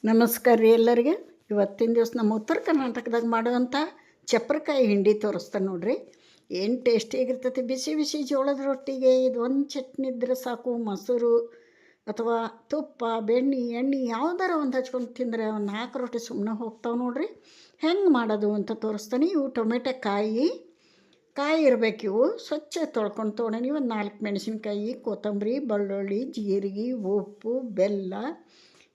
ನಮಸ್ಕಾರ ರೀ ಎಲ್ಲರಿಗೆ. ಇವತ್ತಿನ ದಿವಸ ನಮ್ಮ ಉತ್ತರ ಕರ್ನಾಟಕದಾಗ ಮಾಡುವಂಥ ಚಪ್ರಕಾಯಿ ಹಿಂಡಿ ತೋರಿಸ್ತಾನೆ ನೋಡ್ರಿ. ಏನು ಟೇಸ್ಟಿಯಾಗಿರ್ತೈತಿ. ಬಿಸಿ ಬಿಸಿ ಜೋಳದ ರೊಟ್ಟಿಗೆ ಇದು ಒಂದು ಚಟ್ನಿ ಇದ್ರೆ ಸಾಕು. ಮೊಸರು ಅಥವಾ ತುಪ್ಪ, ಬೆಣ್ಣೆ, ಎಣ್ಣೆ ಯಾವ್ದಾರ ಒಂದು ಹಚ್ಕೊಂಡು ತಿಂದರೆ ಒಂದು 4 ರೊಟ್ಟಿ ಸುಮ್ಮನೆ ಹೋಗ್ತಾವೆ ನೋಡ್ರಿ. ಹೆಂಗೆ ಮಾಡೋದು ಅಂತ ತೋರಿಸ್ತಾನೆ. ಇವು ಟೊಮೆಟೊ ಕಾಯಿ ಇರಬೇಕು. ಇವು ಸ್ವಚ್ಛ ತೊಳ್ಕೊಂಡು ತೊಗೊಂಡು ಒಂದು 4 ಮೆಣಸಿನ್ಕಾಯಿ, ಕೊತ್ತಂಬರಿ, ಬೆಳ್ಳುಳ್ಳಿ, ಜೀರಿಗೆ, ಉಪ್ಪು, ಬೆಲ್ಲ,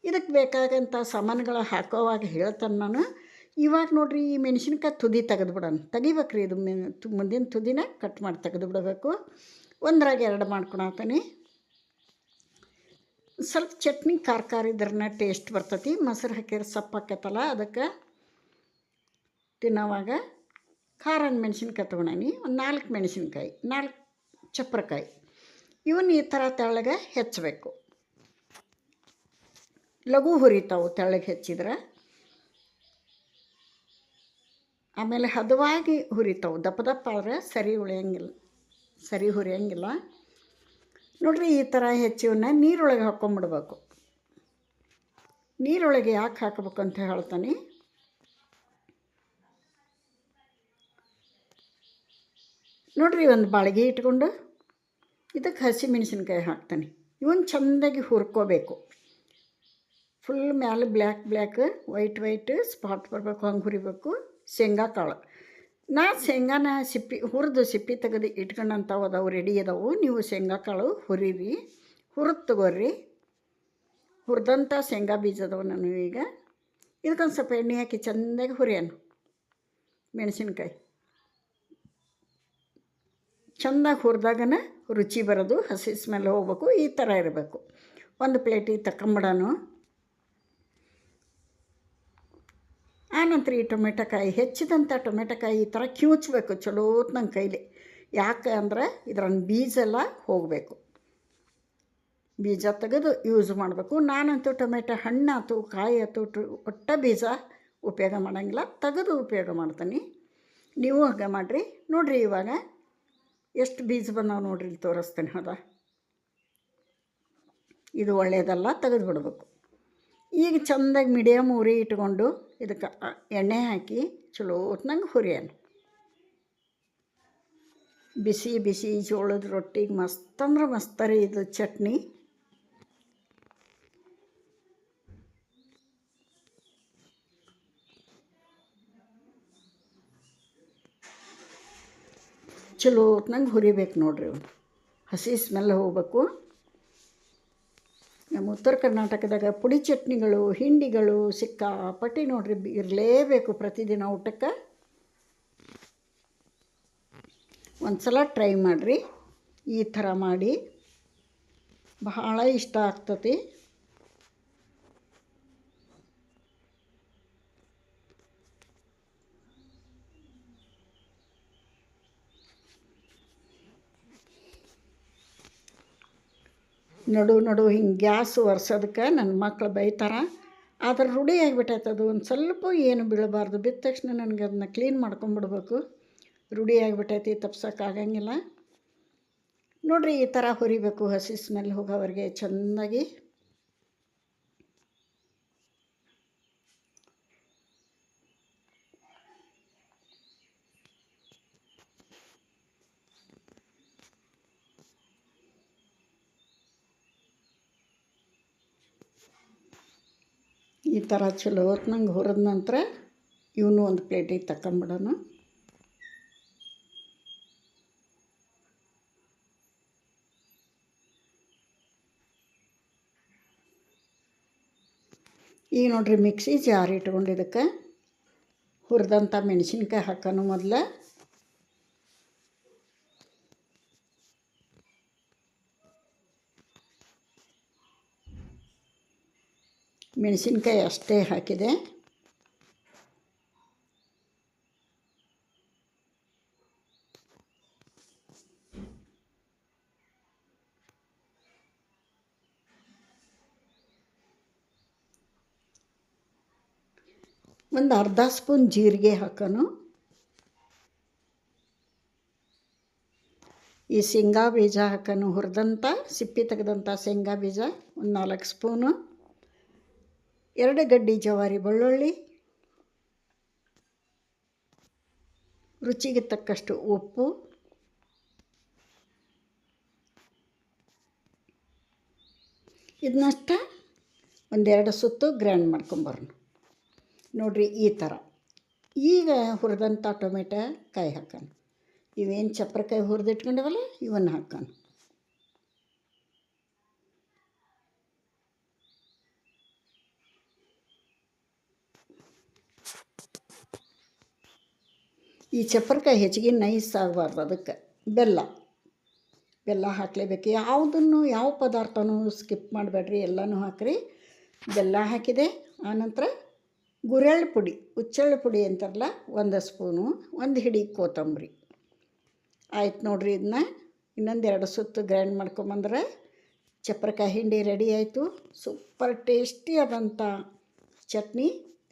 ಇದಕ್ಕೆ ಬೇಕಾಗಂಥ ಸಾಮಾನುಗಳು ಹಾಕೋವಾಗ ಹೇಳ್ತಾನೆ ನಾನು. ಇವಾಗ ನೋಡಿರಿ, ಈ ಮೆಣಸಿನ್ಕಾಯಿ ತುದಿ ತೆಗೆದುಬಿಡೋಣ. ತೆಗಿಬೇಕ್ರಿ, ಇದು ಮುಂದಿನ ತುದಿನ ಕಟ್ ಮಾಡಿ ತೆಗೆದು ಬಿಡಬೇಕು. ಒಂದ್ರಾಗ 2 ಮಾಡ್ಕೊಳತೀನಿ. ಸ್ವಲ್ಪ ಚಟ್ನಿ ಖಾರ ಇದ್ರನ್ನ ಟೇಸ್ಟ್ ಬರ್ತೈತಿ. ಮೊಸರು ಹಾಕಿದ್ರೆ ಸಪ್ಪಾಕೈತಲ್ಲ, ಅದಕ್ಕೆ ತಿನ್ನೋವಾಗ ಖಾರದ ಮೆಣಸಿನ್ಕಾಯಿ ತೊಗೊಂಡೀನಿ. ಒಂದು 4 ಮೆಣಸಿನ್ಕಾಯಿ, 4 ಚಪ್ರಕಾಯಿ ಇವನ್ನ ಈ ಥರ ತೆಳ್ಳಗೆ ಹೆಚ್ಚಬೇಕು. ಲಘು ಹುರಿತಾವು ತೆಳ್ಳಗೆ ಹೆಚ್ಚಿದ್ರೆ. ಆಮೇಲೆ ಹದವಾಗಿ ಹುರಿತಾವೆ. ದಪ್ಪ ಆದರೆ ಸರಿ ಹುರಿಯಂಗಿಲ್ಲ ನೋಡ್ರಿ. ಈ ಥರ ಹೆಚ್ಚಿವನ್ನ ನೀರೊಳಗೆ ಹಾಕ್ಕೊಂಬಿಡ್ಬೇಕು. ನೀರೊಳಗೆ ಯಾಕೆ ಹಾಕಬೇಕು ಅಂತ ಹೇಳ್ತಾನೆ. ನೋಡ್ರಿ, ಒಂದು ಬಾಳಿಗೆ ಇಟ್ಕೊಂಡು ಇದಕ್ಕೆ ಹಸಿ ಮೆಣಸಿನ್ಕಾಯಿ ಹಾಕ್ತಾನೆ. ಇವನ್ನ ಚೆಂದಾಗಿ ಹುರ್ಕೋಬೇಕು. ಫುಲ್ ಮೇಲೆ ಬ್ಲ್ಯಾಕ್ ವೈಟ್ ಸ್ಪಾಟ್ ಬರಬೇಕು, ಹಂಗೆ ಹುರಿಬೇಕು. ಶೇಂಗಾ ಕಾಳು, ಶೇಂಗಾನ ಹುರಿದು ಸಿಪ್ಪಿ ತೆಗೆದು ಇಟ್ಕೊಂಡಂಥವು ಅದಾವು, ರೆಡಿ ಅದಾವು. ನೀವು ಶೇಂಗಾ ಕಾಳು ಹುರಿರಿ, ಹುರಿದು ತಗೋರಿ. ಹುರಿದಂಥ ಶೇಂಗಾ ಬೀಜ ಅದಾವು. ನಾನು ಈಗ ಇದಕ್ಕೊಂದು ಸ್ವಲ್ಪ ಎಣ್ಣೆ ಹಾಕಿ ಚೆಂದಾಗಿ ಹುರಿಯೋಣ. ಮೆಣಸಿನ್ಕಾಯಿ ಚೆಂದಾಗಿ ಹುರಿದಾಗನ ರುಚಿ ಬರೋದು, ಹಸಿ ಸ್ಮೆಲ್ ಹೋಗ್ಬೇಕು. ಈ ಥರ ಇರಬೇಕು. ಒಂದು ಪ್ಲೇಟಿಗೆ ತಗೊಂಬಿಡೋಣ. ಆನಂತರ ಈ ಟೊಮೆಟೊಕಾಯಿ, ಹೆಚ್ಚಿದಂಥ ಟೊಮೆಟೊಕಾಯಿ ಈ ಥರ ಕಿವುಚಬೇಕು ಚಲೋತ್ ನನ್ನ ಕೈಲಿ. ಯಾಕೆ ಅಂದ್ರೆ ಇದ್ರನ್ನ ಬೀಜ ಎಲ್ಲ ಹೋಗಬೇಕು. ಬೀಜ ತೆಗೆದು ಯೂಸ್ ಮಾಡಬೇಕು. ನಾನಂತೂ ಟೊಮೆಟೊ ಹಣ್ಣಾಯ್ತು, ಕಾಯಿ ಆಯ್ತು, ಒಟ್ಟ ಬೀಜ ಉಪಯೋಗ ಮಾಡೋಂಗಿಲ್ಲ, ತೆಗೆದು ಉಪಯೋಗ ಮಾಡ್ತೀನಿ. ನೀವು ಹಾಗೆ ಮಾಡಿರಿ. ನೋಡಿರಿ, ಇವಾಗ ಎಷ್ಟು ಬೀಜ ಬಂದಾವೆ ನೋಡ್ರಿ, ಇಲ್ಲಿ ತೋರಿಸ್ತೇನೆ. ಹೌದಾ, ಇದು ಒಳ್ಳೆಯದಲ್ಲ, ತೆಗೆದು ಬಿಡಬೇಕು. ಈಗ ಚೆಂದಾಗಿ ಮೀಡಿಯಮ್ ಉರಿ ಇಟ್ಕೊಂಡು ಇದಕ್ಕೆ ಎಣ್ಣೆ ಹಾಕಿ ಚಲೋ ಹೊತ್ನಂಗೆ ಹುರಿಯೋಣ. ಬಿಸಿ ಬಿಸಿ ಜೋಳದ ರೊಟ್ಟಿಗೆ ಮಸ್ತ್ ಅಂದ್ರೆ ಮಸ್ತ್ ರೀ ಇದು ಚಟ್ನಿ. ಚಲೋ ಹೊತ್ನಂಗೆ ಹುರಿಬೇಕು ನೋಡ್ರಿ. ಹಸಿ ಸ್ಮೆಲ್ ಹೋಗ್ಬೇಕು. ನಮ್ಮ ಉತ್ತರ ಕರ್ನಾಟಕದಾಗ ಪುಡಿ ಚಟ್ನಿಗಳು, ಹಿಂಡಿಗಳು ಸಿಕ್ಕಾಪಟ್ಟಿ ನೋಡ್ರಿ, ಇರಲೇಬೇಕು ಪ್ರತಿದಿನ ಊಟಕ್ಕೆ. ಒಂದು ಸಲ ಟ್ರೈ ಮಾಡಿರಿ. ಈ ಥರ ಮಾಡಿ ಬಹಳ ಇಷ್ಟ ಆಗ್ತತಿ. ನಡು ಹಿಂಗೆ ಗ್ಯಾಸ್ ಒರೆಸೋದಕ್ಕೆ ನನ್ನ ಮಕ್ಳು ಬೈತಾರೆ. ಆದ್ರೆ ರೂಢಿ ಆಗಿಬಿಟ್ಟೈತೆ. ಅದು ಒಂದು ಸ್ವಲ್ಪ ಏನು ಬೀಳಬಾರ್ದು. ಬಿದ್ದ ತಕ್ಷಣ ನನಗೆ ಅದನ್ನ ಕ್ಲೀನ್ ಮಾಡ್ಕೊಂಬಿಡ್ಬೇಕು. ರೂಢಿ ಆಗಿಬಿಟ್ಟೈತಿ, ತಪ್ಸೋಕ್ಕಾಗಂಗಿಲ್ಲ ನೋಡಿರಿ. ಈ ಥರ ಹುರಿಬೇಕು, ಹಸಿ ಸ್ಮೆಲ್ ಹೋಗೋವರೆಗೆ ಚೆಂದಾಗಿ. ಈ ಥರ ಚಲೋ ಹೊತ್ನಂಗೆ ಹುರಿದ ನಂತರ ಇವನು ಒಂದು ಪ್ಲೇಟಿಗೆ ತಗೊಂಬಿಡೋಣ. ಈಗ ನೋಡ್ರಿ, ಮಿಕ್ಸಿ ಜಾರ್ ಇಟ್ಕೊಂಡು ಇದಕ್ಕೆ ಹುರಿದಂಥ ಮೆಣಸಿನ್ಕಾಯಿ ಹಾಕೋಣ. ಮೊದಲು ಮೆಣಸಿನ್ಕಾಯಿ ಅಷ್ಟೇ ಹಾಕಿದೆ. ಒಂದು ಅರ್ಧ ಸ್ಪೂನ್ ಜೀರಿಗೆ ಹಾಕೋಣ. ಈ ಶೇಂಗಾ ಬೀಜ ಹಾಕೋಣ. ಹುರಿದಂಥ ಸಿಪ್ಪಿ ತೆಗೆದಂಥ ಶೇಂಗಾ ಬೀಜ ಒಂದು 4 ಸ್ಪೂನು. 2 ಗಡ್ಡಿ ಜವಾರಿ ಬೆಳ್ಳುಳ್ಳಿ, ರುಚಿಗೆ ತಕ್ಕಷ್ಟು ಉಪ್ಪು, ಇದನ್ನಷ್ಟ 1-2 ಸುತ್ತು ಗ್ರೈಂಡ್ ಮಾಡ್ಕೊಂಬರೋಣ. ನೋಡಿರಿ ಈ ಥರ. ಈಗ ಹುರಿದಂಥ ಟೊಮೆಟೊ ಕಾಯಿ ಹಾಕೋಣ. ಇವೇನು ಚಪ್ರಕಾಯಿ ಹುರಿದಿಟ್ಕೊಂಡವಲ್ಲ ಇವನ್ನ ಹಾಕೋಣ. ಈ ಚಪ್ರಕಾಯಿ ಹೆಚ್ಚಿಗೆ ನೈಸ್ ಆಗಬಾರ್ದು, ಅದಕ್ಕೆ ಬೆಲ್ಲ ಹಾಕಲೇಬೇಕು. ಯಾವ ಪದಾರ್ಥನೂ ಸ್ಕಿಪ್ ಮಾಡಬೇಡ್ರಿ, ಎಲ್ಲನೂ ಹಾಕಿರಿ. ಬೆಲ್ಲ ಹಾಕಿದೆ. ಆನಂತರ ಗುರೆಳ್ಳು ಪುಡಿ, ಹುಚ್ಚೆಳ್ಳು ಪುಡಿ ಅಂತಾರಲ್ಲ, 1 ಸ್ಪೂನು, 1 ಹಿಡಿ ಕೊತ್ತಂಬರಿ. ಆಯ್ತು ನೋಡಿರಿ. ಇದನ್ನ ಇನ್ನೊಂದು 2 ಸುತ್ತು ಗ್ರೈಂಡ್ ಮಾಡ್ಕೊಂಬಂದ್ರೆ ಚಪ್ರಕಾಯಿ ಹಿಂಡಿ ರೆಡಿ ಆಯಿತು. ಸೂಪರ್ ಟೇಸ್ಟಿ ಆದಂಥ ಚಟ್ನಿ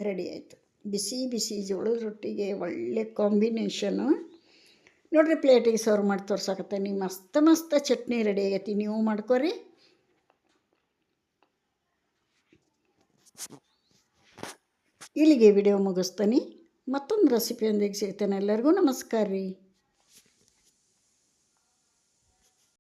ರೆಡಿ ಆಯಿತು. ಬಿಸಿ ಬಿಸಿ ಜೋಳದ ರೊಟ್ಟಿಗೆ ಒಳ್ಳೆ ಕಾಂಬಿನೇಷನು. ನೋಡಿರಿ, ಪ್ಲೇಟಿಗೆ ಸರ್ವ್ ಮಾಡಿ ತೋರ್ಸಕತ್ತೀನಿ. ಮಸ್ತ್ ಚಟ್ನಿ ರೆಡಿ ಆಗೈತಿ. ನೀವು ಮಾಡ್ಕೊರಿ. ಇಲ್ಲಿಗೆ ವಿಡಿಯೋ ಮುಗಿಸ್ತೀನಿ. ಮತ್ತೊಂದು ರೆಸಿಪಿಯೊಂದಿಗೆ ಸಿಗ್ತೇನೆ. ಎಲ್ಲರಿಗೂ ನಮಸ್ಕಾರ ರೀ.